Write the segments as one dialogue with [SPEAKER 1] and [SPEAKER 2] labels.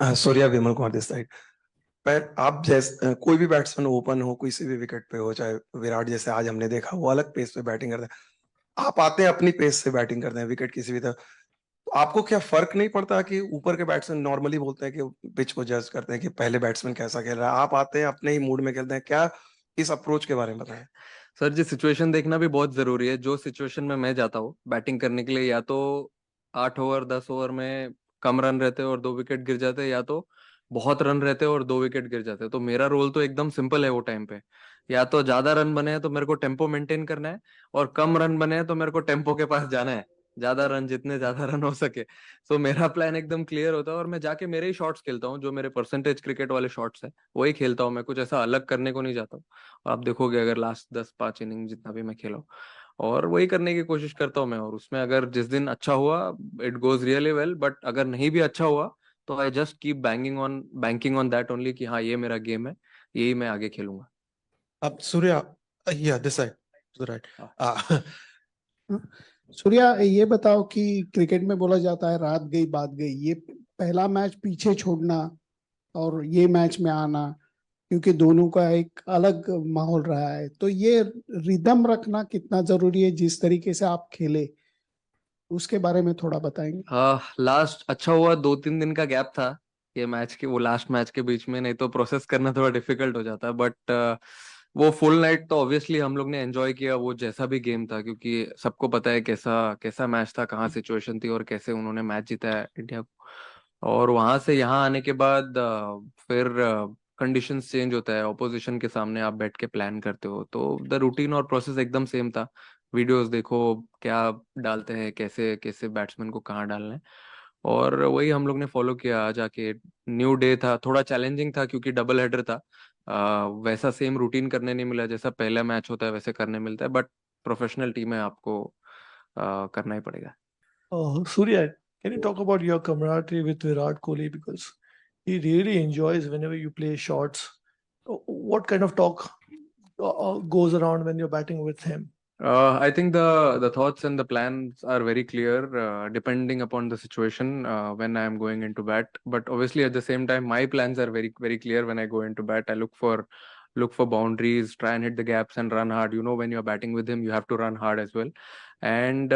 [SPEAKER 1] Surya Vimal Kumar this side. पर आप जैसे कोई भी बैट्समैन ओपन हो, किसी भी विकेट पे हो, चाहे विराट जैसे आज हमने देखा वो अलग पेस पे बैटिंग करते हैं, आप आते हैं अपनी पेस से बैटिंग करते हैं विकेट किसी भी तरह। तो आपको क्या फर्क नहीं पड़ता कि ऊपर के बैट्समैन नॉर्मली बोलते हैं कि पिच को जज करते हैं कि पहले बैट्समैन कैसा खेल रहा है, आप आते हैं अपने ही मूड में खेलते हैं, क्या इस अप्रोच के बारे में बताएं।
[SPEAKER 2] सर जी, सिचुएशन देखना भी बहुत जरूरी है। जो सिचुएशन में मैं जाता हूँ बैटिंग करने के लिए, या तो 8 ओवर 10 ओवर में कम रन रहते हैं और 2 विकेट गिर जाते हैं, या तो बहुत रन रहते हैं और 2 विकेट गिर जाते हैं। तो मेरा रोल तो एकदम सिंपल है वो टाइम पे। या तो ज्यादा रन बने हैं तो मेरे को टेम्पो मेंटेन करना है, और कम रन बने हैं तो मेरे को टेम्पो के पास जाना है। ज्यादा रन, जितने ज्यादा रन हो सके। तो मेरा प्लान एकदम क्लियर होता है, और मैं जाके मेरे ही शॉट्स खेलता हूँ, जो मेरे परसेंटेज क्रिकेट वाले शॉट्स है वही खेलता हूँ। मैं कुछ ऐसा अलग करने को नहीं जाता हूँ। आप देखोगे अगर लास्ट 10 5 इनिंग जितना भी मैं खेला हूं, और वही करने की कोशिश करता हूँ मैं। और उसमें अगर जिस दिन अच्छा हुआ, it goes really well, but अगर नहीं भी अच्छा हुआ तो I just keep banking on that only, कि हाँ ये मेरा गेम है, यही मैं आगे खेलूंगा।
[SPEAKER 3] अब Surya, yeah, this side to the right.
[SPEAKER 2] हाँ।
[SPEAKER 4] सूर्या, ये बताओ कि क्रिकेट में बोला जाता है रात गई बात गई। ये पहला मैच पीछे छोड़ना और ये मैच में आना, क्योंकि दोनों का एक अलग माहौल रहा है, तो ये रिदम रखना कितना जरूरी है जिस तरीके से आप खेले, उसके बारे में थोड़ा बताएंगे।
[SPEAKER 2] लास्ट अच्छा हुआ 2 3 दिन का गैप था ये मैच के, वो लास्ट मैच के बीच में, नहीं तो प्रोसेस करना थोड़ा डिफिकल्ट हो जाता है। बट वो फुल नाइट तो ऑब्वियसली हम लोग ने एंजॉय किया, वो जैसा भी गेम था, क्योंकि सबको पता है कैसा कैसा मैच था, कहाँ सिचुएशन थी और कैसे उन्होंने मैच जीता है इंडिया को। और वहां से यहाँ आने के बाद फिर कंडीशंस चेंज होता है, ऑपोजिशन के सामने आप बैठ के प्लान करते हो, तो द रूटीन और प्रोसेस एकदम सेम था। वीडियोस देखो क्या डालते हैं, कैसे कैसे बैट्समैन को कहाँ डालना है, और वही हम लोग ने फॉलो किया। आज आके न्यू डे था, थोड़ा चैलेंजिंग था क्योंकि डबल हेडर था। वैसा सेम रूटीन करने नहीं मिला, जैसा पहला मैच होता है वैसे करने मिलता है, बट प्रोफेशनल टीम है, आपको करना ही पड़ेगा।
[SPEAKER 3] Surya, can you talk about your camaraderie with Virat Kohli, because he really enjoys whenever you play shots. What kind of talk goes around when you're batting with him?
[SPEAKER 2] I think the thoughts and the plans are very clear, depending upon the situation when I am going into bat. But obviously, at the same time, my plans are very very clear. When I go into bat, I look for boundaries, try and hit the gaps and run hard. You know, when you're batting with him, you have to run hard as well. And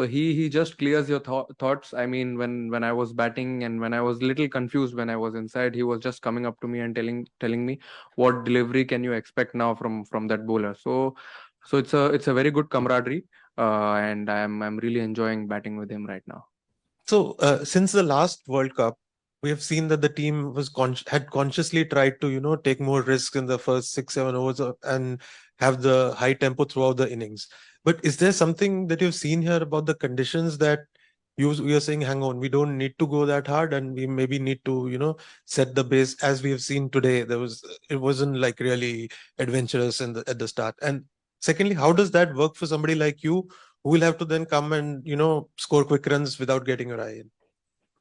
[SPEAKER 2] he just clears your thoughts. I mean, when I was batting and when I was little confused when I was inside, he was just coming up to me and telling me what delivery can you expect now from that bowler. So it's a very good camaraderie, and I'm really enjoying batting with him right now.
[SPEAKER 3] So, since the last World Cup, we have seen that the team had consciously tried to, take more risks in the first 6 7 overs and have the high tempo throughout the innings. But is there something that you've seen here about the conditions that we are saying, hang on, we don't need to go that hard, and we maybe need to, set the base as we have seen today. It wasn't like really adventurous at the start. And secondly, how does that work for somebody like you, who will have to then come and score quick runs without getting your eye in?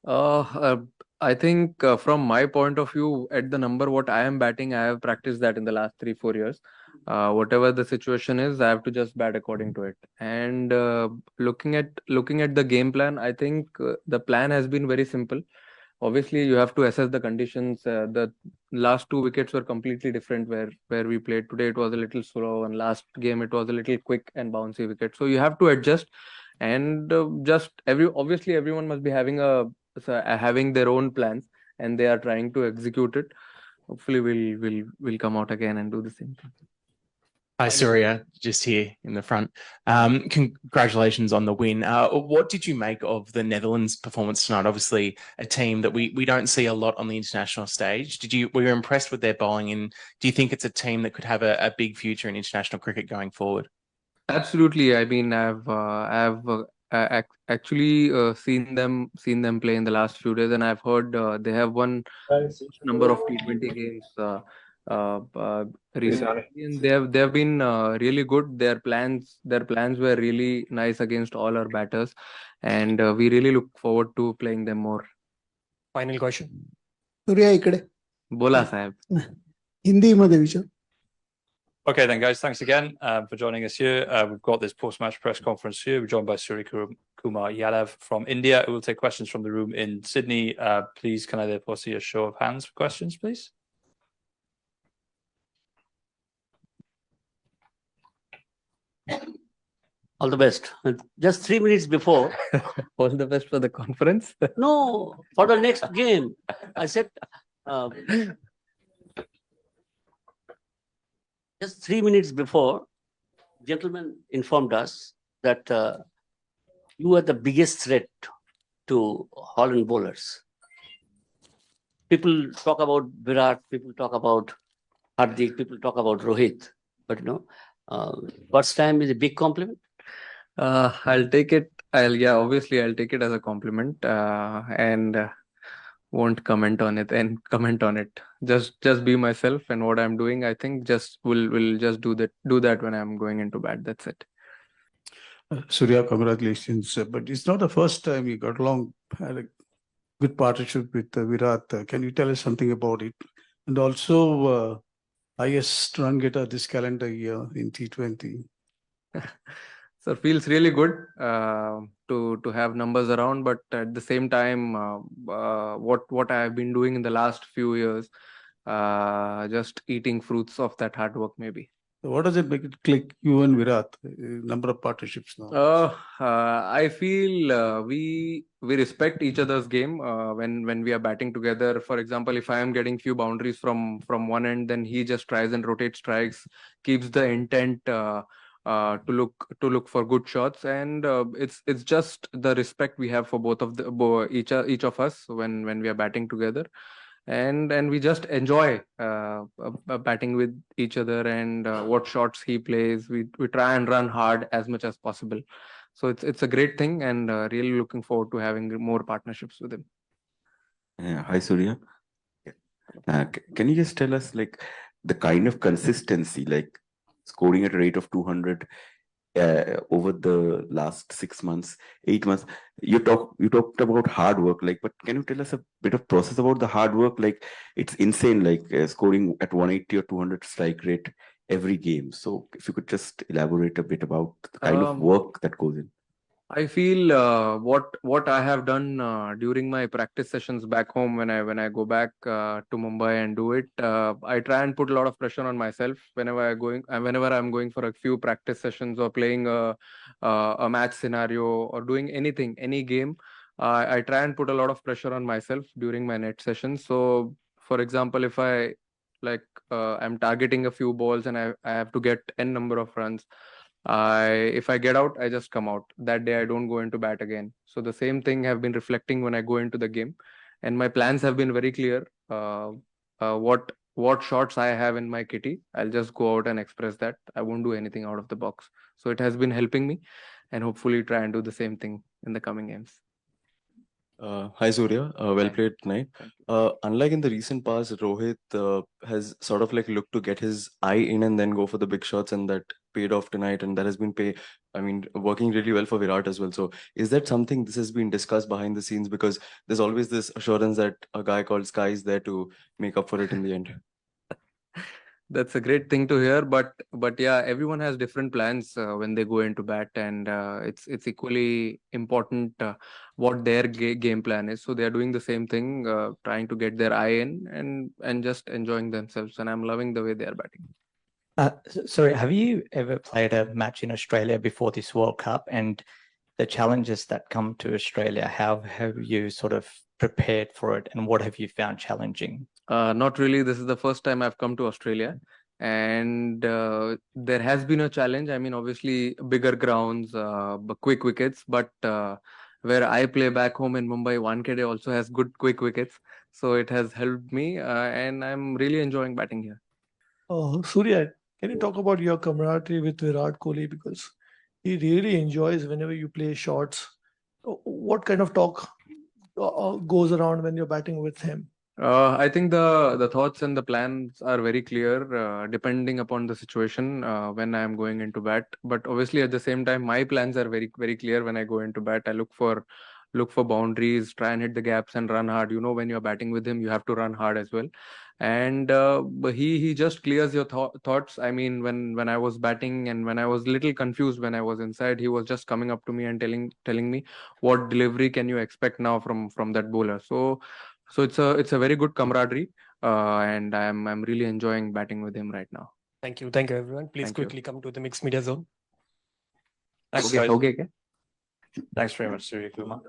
[SPEAKER 2] Uh, uh, I think from my point of view, at the number what I am batting, I have practiced that in the last 3 4 years. Whatever the situation is, I have to just bat according to it. And looking at the game plan, I think the plan has been very simple. Obviously, you have to assess the conditions. The last 2 wickets were completely different where we played today. It was a little slow, and last game it was a little quick and bouncy wicket. So you have to adjust, and just obviously everyone must be having their own plans, and they are trying to execute it. Hopefully, we'll come out again and do the same thing.
[SPEAKER 5] Hi, Surya, just here in the front. Congratulations on the win. What did you make of the Netherlands' performance tonight? Obviously, a team that we don't see a lot on the international stage. Were you impressed with their bowling, and do you think it's a team that could have a big future in international cricket going forward?
[SPEAKER 2] Absolutely. I mean, actually seen them play in the last few days, and I've heard they have won number of T20 games recently, and they have been really good. Their plans were really nice against all our batters, and we really look forward to playing them more.
[SPEAKER 3] Final question.
[SPEAKER 4] Surya, इकडे
[SPEAKER 2] बोला साहेब.
[SPEAKER 4] हिंदी मध्ये विचार.
[SPEAKER 6] Okay then, guys, thanks again for joining us here. We've got this post-match press conference here. We're joined by Surya Kumar Yadav from India. We'll take questions from the room in Sydney. Please, can I therefore see a show of hands for questions, please?
[SPEAKER 7] All the best. Just 3 minutes before,
[SPEAKER 2] All the best for the conference.
[SPEAKER 7] no, for the next game, I said, just 3 minutes before, gentleman informed us that you are the biggest threat to Holland bowlers. People talk about Virat, people talk about Hardik, people talk about Rohit, but first time is a big compliment.
[SPEAKER 2] I'll take it. Obviously I'll take it as a compliment, and won't comment on it. Just be myself, and what I'm doing, I think will just do that when I'm going into bat. That's it.
[SPEAKER 8] Surya, congratulations. But it's not the first time you got along, had a good partnership with Virat. Can you tell us something about it? And also, highest run getter this calendar year in T20.
[SPEAKER 2] So it feels really good to have numbers around, but at the same time, what I have been doing in the last few years, just eating fruits of that hard work, maybe.
[SPEAKER 8] So what does it make it click, you and Virat? Number of partnerships now.
[SPEAKER 2] I feel we respect each other's game when we are batting together. For example, if I am getting few boundaries from one end, then he just tries and rotates strikes, keeps the intent to look for good shots, and it's just the respect we have for both of each of us when we are batting together, and we just enjoy batting with each other, and what shots he plays, we try and run hard as much as possible. So it's a great thing, and really looking forward to having more partnerships with him.
[SPEAKER 9] Hi Surya. Can you just tell us like the kind of consistency, like scoring at a rate of 200 over the last 6 months, 8 months? You talked about hard work, like, but can you tell us a bit of process about the hard work? Like, it's insane, like scoring at 180 or 200 strike rate every game. So if you could just elaborate a bit about the kind of work that goes in.
[SPEAKER 2] I feel what I have done during my practice sessions back home, when I go back to Mumbai and do it, I try and put a lot of pressure on myself whenever I'm going for a few practice sessions or playing a match scenario or doing any game. I try and put a lot of pressure on myself during my net sessions. So, for example, if I'm targeting a few balls and I have to get n number of runs, if I get out, I just come out. That day I don't go into bat again. So the same thing have been reflecting when I go into the game, and my plans have been very clear. What shots I have in my kitty, I'll just go out and express that. I won't do anything out of the box. So it has been helping me, and hopefully try and do the same thing in the coming games.
[SPEAKER 10] Hi Surya, well played tonight. Unlike in the recent past, Rohit has sort of like looked to get his eye in and then go for the big shots, and that paid off tonight, and that has been working really well for Virat as well. So is that something this has been discussed behind the scenes? Because there's always this assurance that a guy called Sky is there to make up for it in the end.
[SPEAKER 2] That's a great thing to hear, but yeah, everyone has different plans when they go into bat, and it's equally important what their game plan is. So they are doing the same thing, trying to get their eye in and just enjoying themselves. And I'm loving the way they are batting.
[SPEAKER 11] Sorry, have you ever played a match in Australia before this World Cup? And the challenges that come to Australia, how have you sort of prepared for it, and what have you found challenging?
[SPEAKER 2] Not really. This is the first time I've come to Australia, and there has been a challenge. I mean, obviously bigger grounds, quick wickets, but where I play back home in Mumbai, Wankhede also has good quick wickets. So it has helped me, and I'm really enjoying batting here.
[SPEAKER 12] Surya, can you talk about your camaraderie with Virat Kohli, because he really enjoys whenever you play shots? What kind of talk goes around when you're batting with him?
[SPEAKER 2] I think the thoughts and the plans are very clear, depending upon the situation when I am going into bat. But obviously, at the same time, my plans are very, very clear when I go into bat. I look for look for boundaries, try and hit the gaps and run hard. When you're batting with him, you have to run hard as well. And but he just clears your thoughts. I mean, when I was batting and when I was little confused when I was inside, he was just coming up to me and telling me what delivery can you expect now from that bowler. So it's a very good camaraderie, and I'm really enjoying batting with him right now.
[SPEAKER 13] Thank you everyone. Please
[SPEAKER 2] Thank you.
[SPEAKER 13] quickly come to the mixed media zone.
[SPEAKER 6] Thanks,
[SPEAKER 2] Okay,
[SPEAKER 6] guys.
[SPEAKER 2] okay.
[SPEAKER 6] Thanks very much, Surya Kumar.